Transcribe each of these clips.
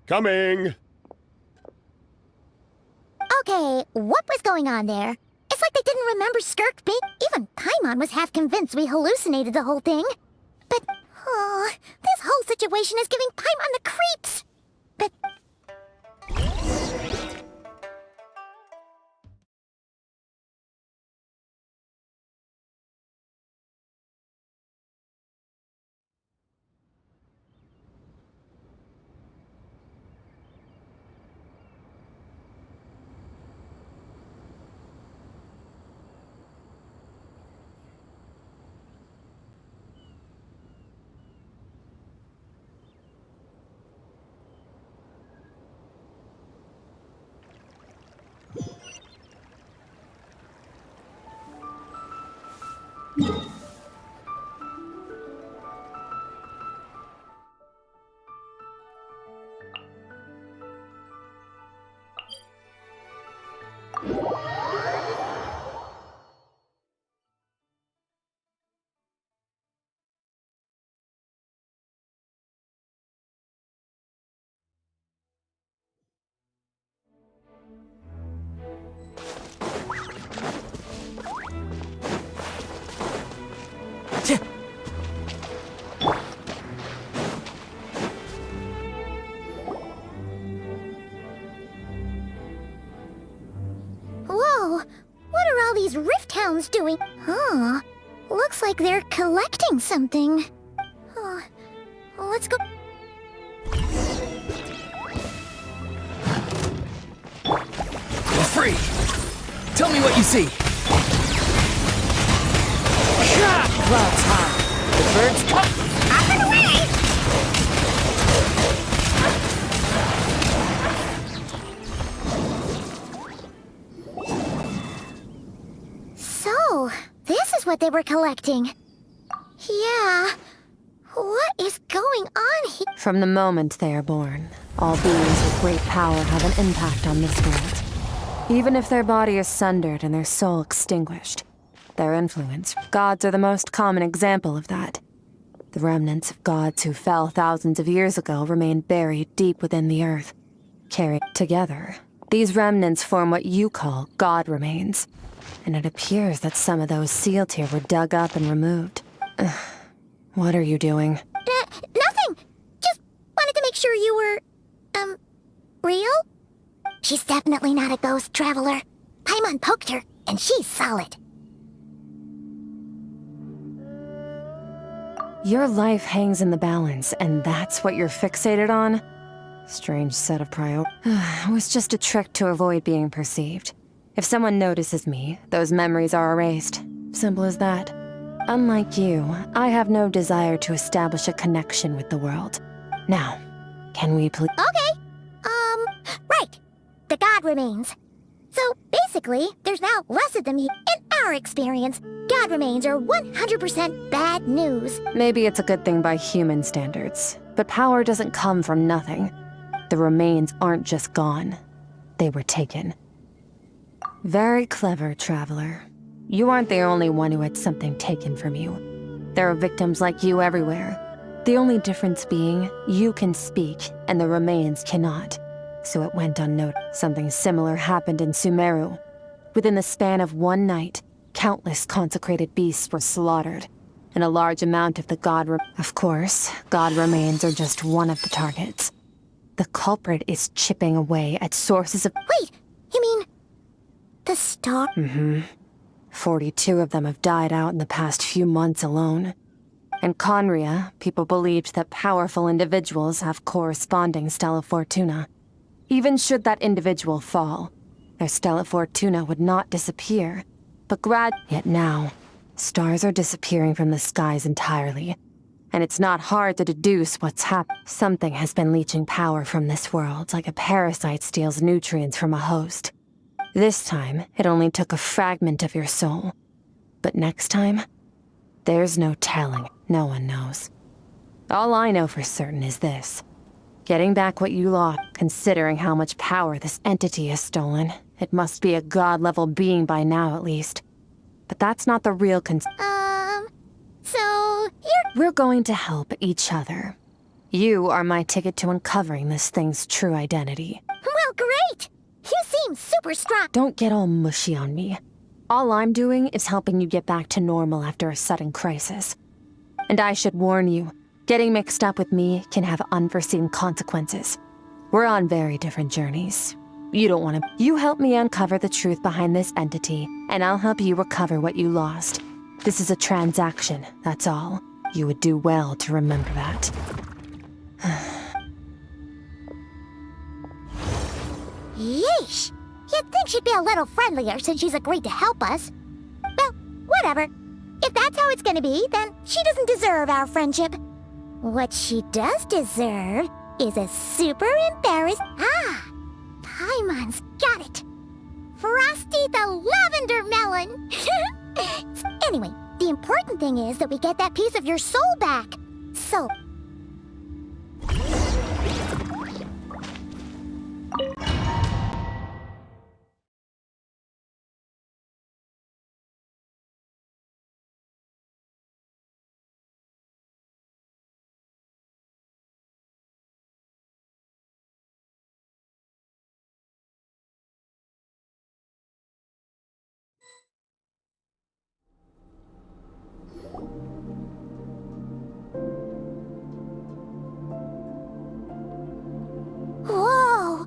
Coming! Okay, what was going on there? It's like they didn't remember Skirk being... Even Paimon was half convinced we hallucinated the whole thing. But, oh, this whole situation is giving Paimon the creeps! But... Whoa! What are all these Rift Hounds doing? Huh. Looks like they're collecting something. Oh, let's go... You're free! Tell me what you see! Clouds high! The birds come! Up and away! So, this is what they were collecting. Yeah. What is going on here? From the moment they are born, all beings with great power have an impact on this world. Even if their body is sundered and their soul extinguished, their influence. Gods are the most common example of that. The remnants of gods who fell thousands of years ago remain buried deep within the earth. Carried together, these remnants form what you call god remains. And it appears that some of those sealed here were dug up and removed. What are you doing? Nothing! Just wanted to make sure you were, real? She's definitely not a ghost traveler. Paimon poked her, and she's solid. Your life hangs in the balance, and that's what you're fixated on? Strange set of priorities. It was just a trick to avoid being perceived. If someone notices me, those memories are erased. Simple as that. Unlike you, I have no desire to establish a connection with the world. Now, can we please— Okay. Right. The god remains. So, basically, there's now less of them here. In our experience, god remains are 100% bad news. Maybe it's a good thing by human standards, but power doesn't come from nothing. The remains aren't just gone. They were taken. Very clever, traveler. You aren't the only one who had something taken from you. There are victims like you everywhere. The only difference being, you can speak, and the remains cannot. So it went unnoticed. Something similar happened in Sumeru. Within the span of one night, countless consecrated beasts were slaughtered, and a large amount of the Of course, god remains are just one of the targets. The culprit is chipping away at sources of— Wait, you mean... the star? 42 of them have died out in the past few months alone. In Conria, people believed that powerful individuals have corresponding Stella Fortuna. Even should that individual fall, their Stella Fortuna would not disappear, but Yet now, stars are disappearing from the skies entirely, and it's not hard to deduce what's happened. Something has been leeching power from this world like a parasite steals nutrients from a host. This time, it only took a fragment of your soul. But next time, there's no telling. No one knows. All I know for certain is this. Getting back what you lost, considering how much power this entity has stolen, it must be a god-level being by now at least. But that's not the real So, you're... We're going to help each other. You are my ticket to uncovering this thing's true identity. Well, great! You seem super strong. Don't get all mushy on me. All I'm doing is helping you get back to normal after a sudden crisis. And I should warn you, getting mixed up with me can have unforeseen consequences. We're on very different journeys. You don't want to. You help me uncover the truth behind this entity, and I'll help you recover what you lost. This is a transaction, that's all. You would do well to remember that. Yeesh! You'd think she'd be a little friendlier since she's agreed to help us. Well, whatever. If that's how it's gonna be, then she doesn't deserve our friendship. What she does deserve is a super embarrassed... Paimon's got it. Frosty the Lavender Melon! Anyway, the important thing is that we get that piece of your soul back. So... Whoa!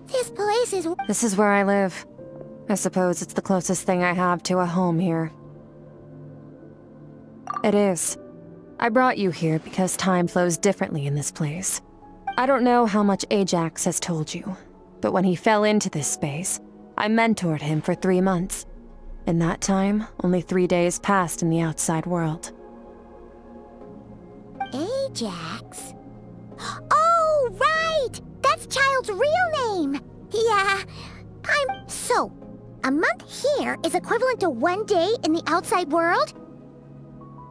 This place is... This is where I live. I suppose it's the closest thing I have to a home here. It is. I brought you here because time flows differently in this place. I don't know how much Ajax has told you, but when he fell into this space, I mentored him for 3 months. In that time, only 3 days passed in the outside world. Ajax? Oh, right! That's Child's real name! Yeah, So, a month here is equivalent to 1 day in the outside world?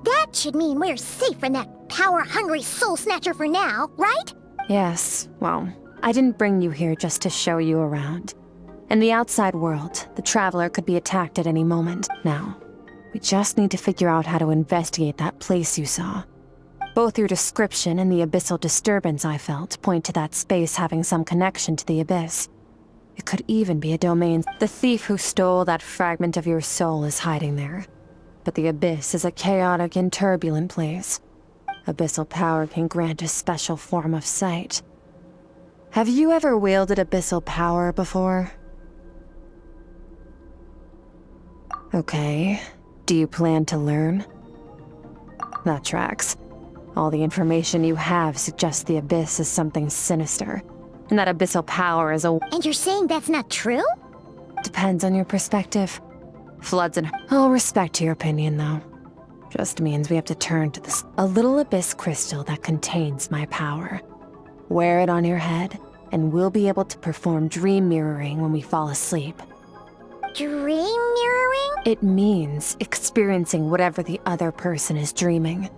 That should mean we're safe from that power-hungry soul snatcher for now, right? Yes, well, I didn't bring you here just to show you around. In the outside world, the Traveler could be attacked at any moment. Now, we just need to figure out how to investigate that place you saw. Both your description and the abyssal disturbance I felt point to that space having some connection to the abyss. It could even be a domain. The thief who stole that fragment of your soul is hiding there. But the abyss is a chaotic and turbulent place. Abyssal power can grant a special form of sight. Have you ever wielded abyssal power before? Okay. Do you plan to learn? That tracks. All the information you have suggests the abyss is something sinister, and that abyssal power is a... And you're saying that's not true? Depends on your perspective. Floods and... I'll respect your opinion, though. Just means we have to turn to this... A little abyss crystal that contains my power. Wear it on your head, and we'll be able to perform dream mirroring when we fall asleep. Dream mirroring? It means experiencing whatever the other person is dreaming.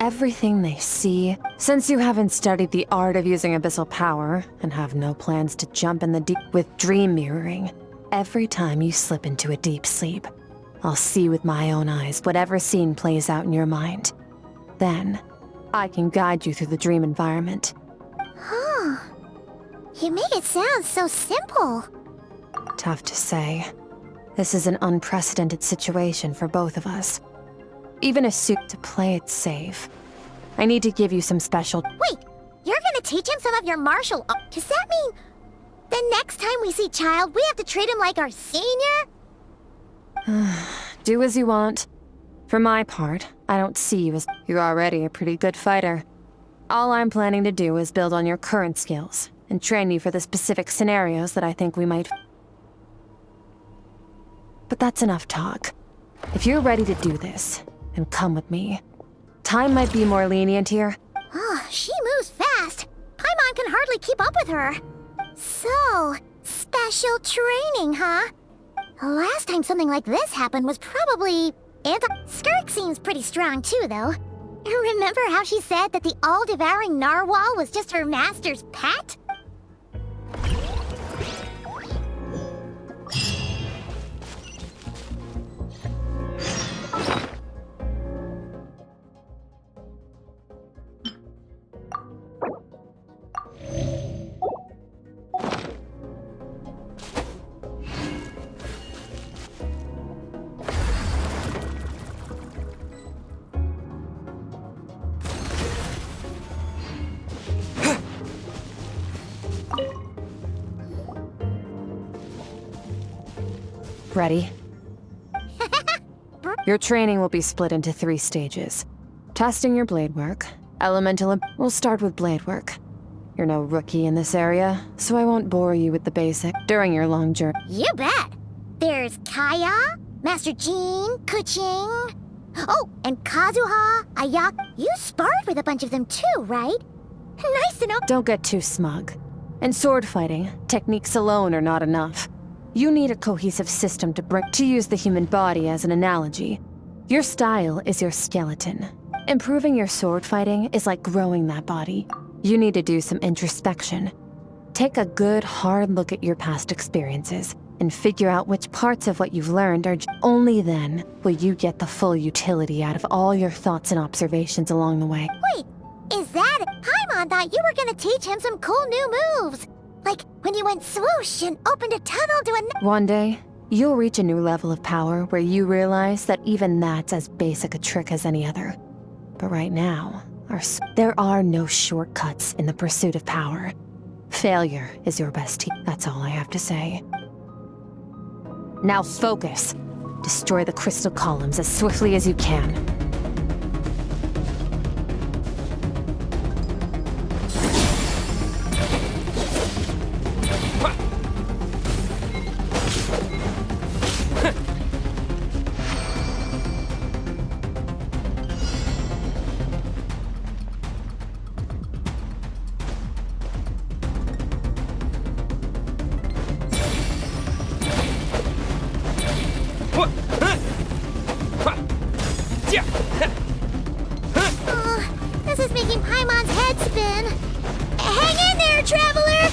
Everything they see. Since you haven't studied the art of using abyssal power, and have no plans to jump in the deep with dream mirroring, every time you slip into a deep sleep, I'll see with my own eyes whatever scene plays out in your mind. Then, I can guide you through the dream environment. Huh. You make it sound so simple. Tough to say. This is an unprecedented situation for both of us. Even a suit to play it safe. I need to give you some special... Wait, you're gonna teach him some of your martial art? Does that mean the next time we see Child, we have to treat him like our senior? Do as you want. For my part, I don't see you as... You're already a pretty good fighter. All I'm planning to do is build on your current skills, and train you for the specific scenarios that I think we might... But that's enough talk. If you're ready to do this, then come with me. Time might be more lenient here. Oh, she moves fast. Paimon can hardly keep up with her. So, special training, huh? The last time something like this happened was probably... Skirk seems pretty strong too, though. Remember how she said that the all-devouring narwhal was just her master's pet? Ready? Your training will be split into 3 stages. Testing your blade work. We'll start with blade work. You're no rookie in this area, so I won't bore you with the basics during your long journey. You bet. There's Kaya, Master Jean, Kuching. Oh, and Kazuha, Ayak. You sparred with a bunch of them too, right? Nice to know. Don't get too smug. In sword fighting, techniques alone are not enough. You need a cohesive system to use the human body as an analogy. Your style is your skeleton. Improving your sword fighting is like growing that body. You need to do some introspection. Take a good, hard look at your past experiences and figure out which parts of what you've learned are. Only then will you get the full utility out of all your thoughts and observations along the way. Wait, is that... Paimon thought you were gonna teach him some cool new moves. Like when you went swoosh and opened a tunnel to a... One day, you'll reach a new level of power where you realize that even that's as basic a trick as any other. But right now, there are no shortcuts in the pursuit of power. Failure is your best teacher. That's all I have to say. Now focus. Destroy the crystal columns as swiftly as you can. This is making Paimon's head spin. Hang in there, traveler!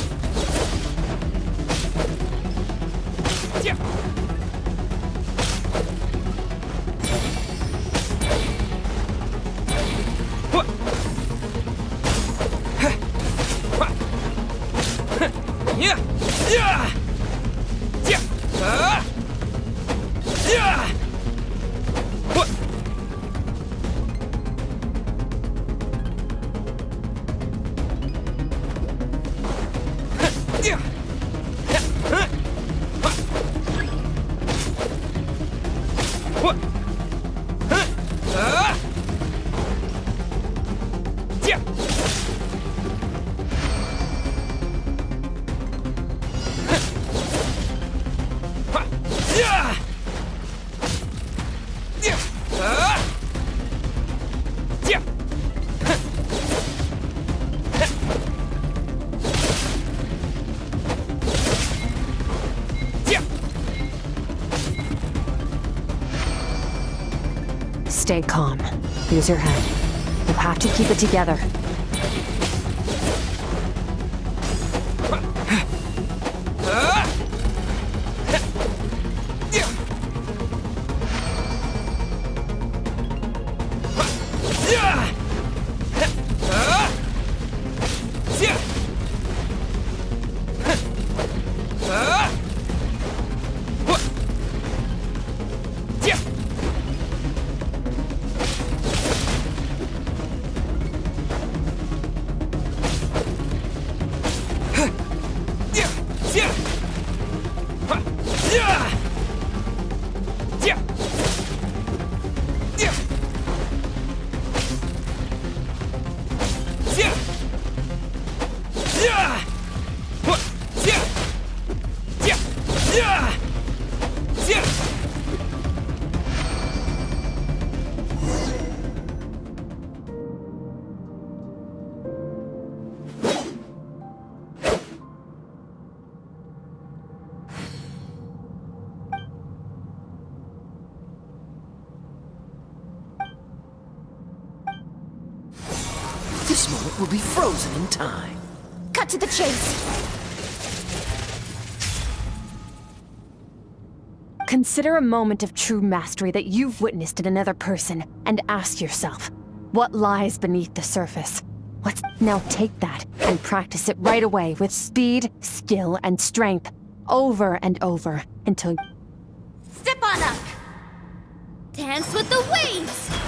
Stay calm. Use your head. You have to keep it together. This moment will be frozen in time. Cut to the chase. Consider a moment of true mastery that you've witnessed in another person and ask yourself, what lies beneath the surface? Now take that and practice it right away with speed, skill, and strength, over and over, until... Step on up! Dance with the waves!